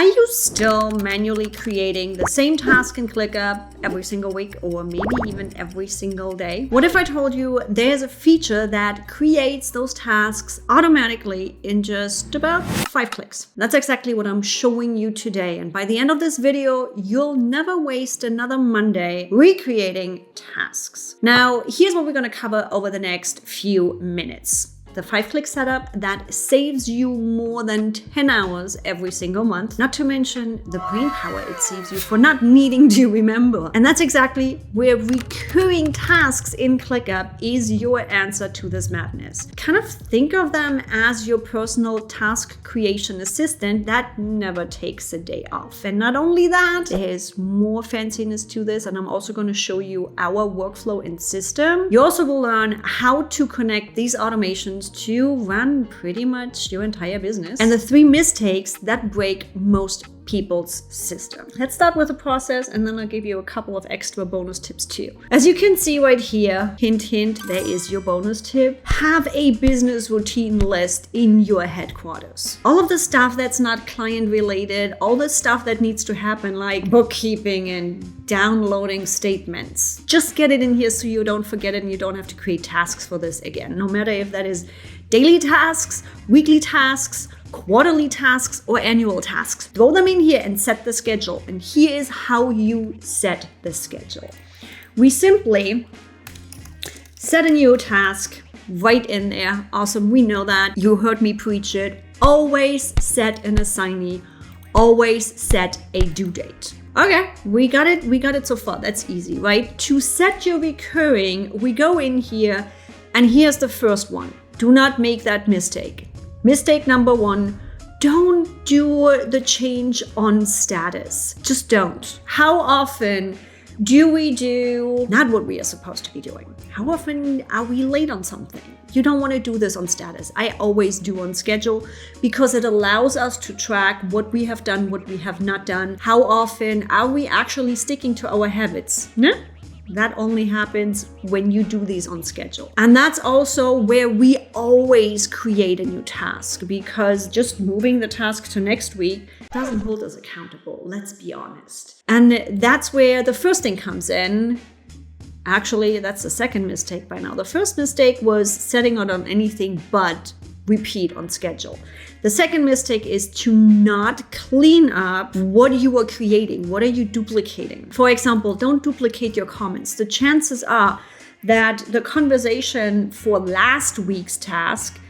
Are you still manually creating the same task in ClickUp every single week or maybe even every single day? What if I told you there's a feature that creates those tasks automatically in just about 5 clicks? That's exactly what I'm showing you today. And by the end of this video, you'll never waste another Monday recreating tasks. Now, here's what we're going to cover over the next few minutes. The 5-click setup that saves you more than 10 hours every single month, not to mention the brain power it saves you for not needing to remember. And that's exactly where recurring tasks in ClickUp is your answer to this madness. Kind of think of them as your personal task creation assistant that never takes a day off. And not only that, there's more fanciness to this, and I'm also going to show you our workflow and system. You also will learn how to connect these automations to run pretty much your entire business, and the 3 mistakes that break most people's system. Let's start with the process, and then I'll give you a couple of extra bonus tips too. As you can see right here, hint, hint, there is your bonus tip. Have a business routine list in your headquarters. All of the stuff that's not client related, all the stuff that needs to happen like bookkeeping and downloading statements. Just get it in here so you don't forget it and you don't have to create tasks for this again. No matter if that is daily tasks, weekly tasks, quarterly tasks, or annual tasks. Throw them in here and set the schedule. And here is how you set the schedule. We simply set a new task right in there. Awesome, we know that. You heard me preach it. Always set an assignee. Always set a due date. Okay, we got it so far. That's easy, right? To set your recurring, we go in here, and here's the first one. Do not make that mistake. Mistake number 1, don't do the change on status. Just don't. How often do we do not what we are supposed to be doing? How often are we late on something? You don't want to do this on status. I always do on schedule because it allows us to track what we have done, what we have not done. How often are we actually sticking to our habits? No? That only happens when you do these on schedule. And that's also where we always create a new task, because just moving the task to next week doesn't hold us accountable, let's be honest. And that's where the first thing comes in. Actually, that's the second mistake by now. The first mistake was setting out on anything but repeat on schedule. The second mistake is to not clean up what you are creating. What are you duplicating? For example, don't duplicate your comments. The chances are that the conversation for last week's task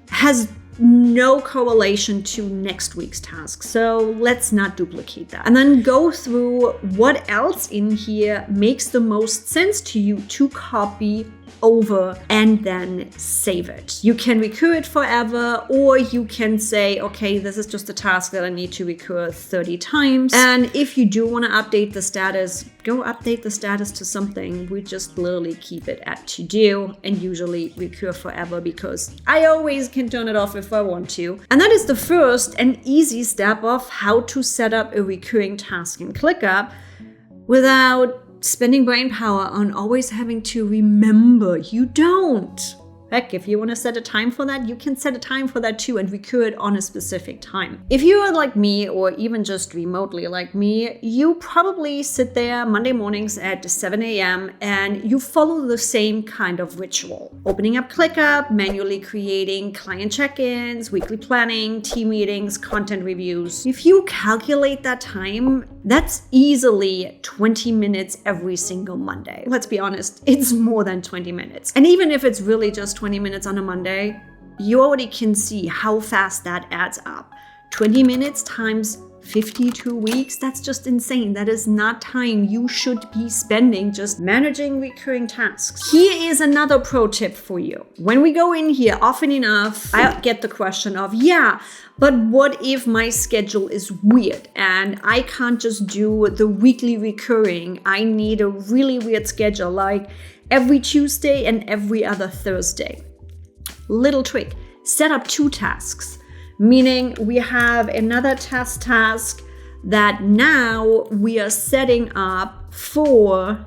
has no correlation to next week's task. So let's not duplicate that. And then go through what else in here makes the most sense to you to copy over and then save it. You can recur it forever, or you can say, okay, this is just a task that I need to recur 30 times. And if you do want to update the status, go update the status to something. We just literally keep it at to do and usually recur forever because I always can turn it off if I want to. And that is the first and easy step of how to set up a recurring task in ClickUp without spending brain power on always having to remember. You don't. Heck, if you want to set a time for that, you can set a time for that too and recur it on a specific time. If you are like me, or even just remotely like me, you probably sit there Monday mornings at 7 a.m. and you follow the same kind of ritual. Opening up ClickUp, manually creating client check-ins, weekly planning, team meetings, content reviews. If you calculate that time, that's easily 20 minutes every single Monday. Let's be honest, it's more than 20 minutes. And even if it's really just 20 minutes on a Monday, you already can see how fast that adds up. 20 minutes times 52 weeks, that's just insane. That is not time you should be spending just managing recurring tasks. Here is another pro tip for you. When we go in here, often enough, I get the question of, yeah, but what if my schedule is weird and I can't just do the weekly recurring? I need a really weird schedule, like every Tuesday and every other Thursday. Little trick, set up 2 tasks. Meaning we have another task that now we are setting up for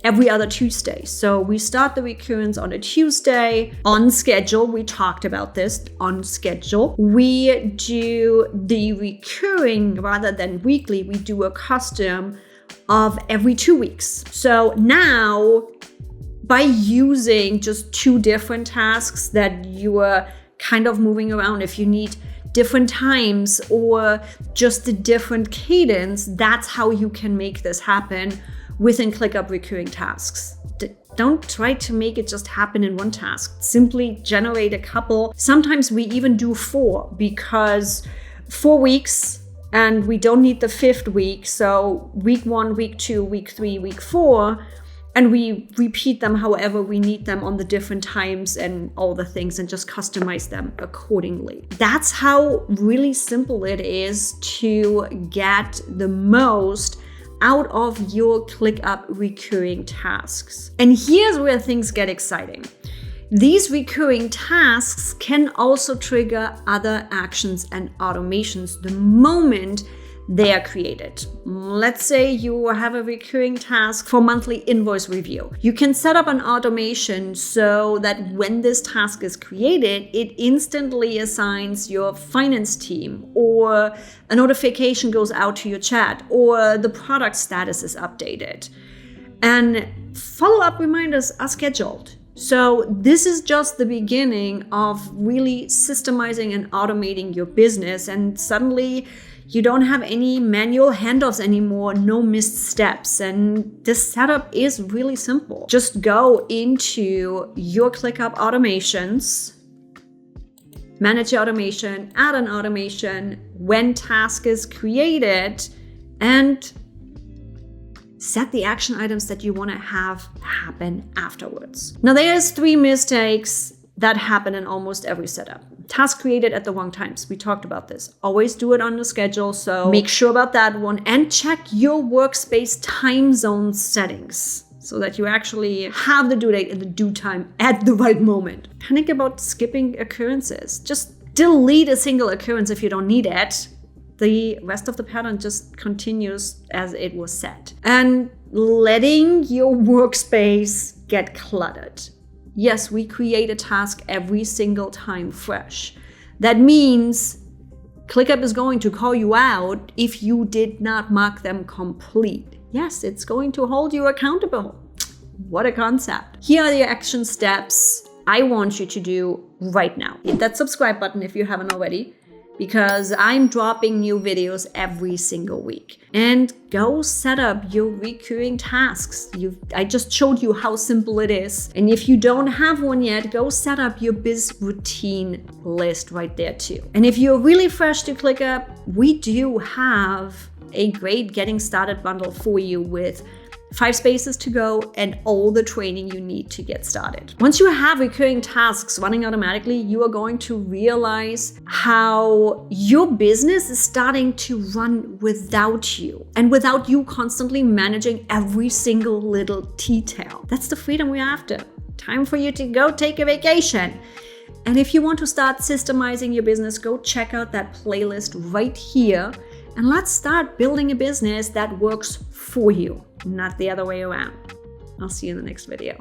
every other Tuesday. So we start the recurrence on a Tuesday on schedule. We talked about this on schedule. We do the recurring rather than weekly. We do a custom of every 2 weeks. So now by using just 2 different tasks that you are kind of moving around, if you need different times or just a different cadence, that's how you can make this happen within ClickUp recurring tasks. Don't try to make it just happen in one task. Simply generate a couple. Sometimes we even do 4 because 4 weeks and we don't need the 5th week. So week 1, week 2, week 3, week 4, and we repeat them however we need them on the different times and all the things and just customize them accordingly. That's how really simple it is to get the most out of your ClickUp recurring tasks. And here's where things get exciting. These recurring tasks can also trigger other actions and automations the moment they are created. Let's say you have a recurring task for monthly invoice review. You can set up an automation so that when this task is created, it instantly assigns your finance team, or a notification goes out to your chat, or the product status is updated. And follow-up reminders are scheduled. So this is just the beginning of really systemizing and automating your business, and suddenly you don't have any manual handoffs anymore, no missed steps. And this setup is really simple. Just go into your ClickUp automations, manage your automation, add an automation when task is created, and set the action items that you want to have happen afterwards. Now there's 3 mistakes that happen in almost every setup. Task created at the wrong times. We talked about this. Always do it on the schedule, so make sure about that one, and check your workspace time zone settings so that you actually have the due date and the due time at the right moment. Panic about skipping occurrences. Just delete a single occurrence if you don't need it. The rest of the pattern just continues as it was set. And letting your workspace get cluttered. Yes, we create a task every single time fresh. That means ClickUp is going to call you out if you did not mark them complete. Yes, it's going to hold you accountable. What a concept. Here are the action steps I want you to do right now. Hit that subscribe button if you haven't already, because I'm dropping new videos every single week. And go set up your recurring tasks. I just showed you how simple it is. And if you don't have one yet, go set up your biz routine list right there too. And if you're really fresh to ClickUp, we do have a great getting started bundle for you with 5 spaces to go and all the training you need to get started. Once you have recurring tasks running automatically, you are going to realize how your business is starting to run without you, and without you constantly managing every single little detail. That's the freedom we're after. Time for you to go take a vacation. And if you want to start systemizing your business, go check out that playlist right here. And let's start building a business that works for you, not the other way around. I'll see you in the next video.